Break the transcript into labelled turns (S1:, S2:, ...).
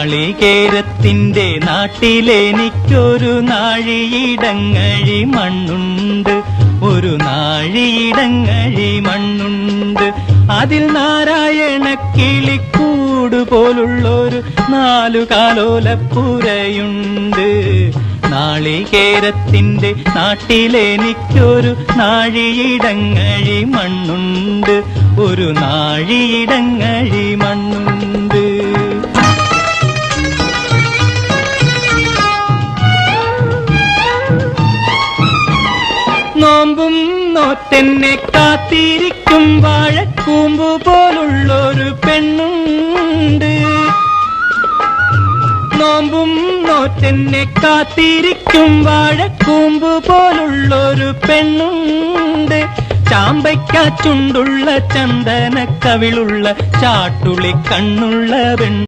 S1: നാളികേരത്തിന്റെ നാട്ടിലെനിക്കൊരു നാഴിയിടങ്ങഴി മണ്ണുണ്ട്, ഒരു നാഴിയിടങ്ങഴി മണ്ണുണ്ട്. അതിൽ നാരായണ കിളിക്കൂട് പോലുള്ളൊരു 4 കാലോലപ്പുരയുണ്ട്. നാളികേരത്തിന്റെ നാട്ടിലെനിക്കൊരു നാഴിയിടങ്ങഴി മണ്ണുണ്ട്, ഒരു നാഴിയിടങ്ങഴി മണ്ണുണ്ട്. നോമ്പും നോറ്റെന്നെ കാത്തിരിക്കും വാഴക്കൂമ്പ് പോലുള്ളൊരു പെണ്ണുണ്ട്. നോമ്പും നോറ്റെന്നെ കാത്തിരിക്കും വാഴക്കൂമ്പ് പോലുള്ളൊരു പെണ്ണുണ്ട്. ചാമ്പയ്ക്കാച്ചുണ്ടുള്ള ചന്ദന കവിളുള്ള ചാട്ടുളി കണ്ണുള്ള പെണ്ണ്.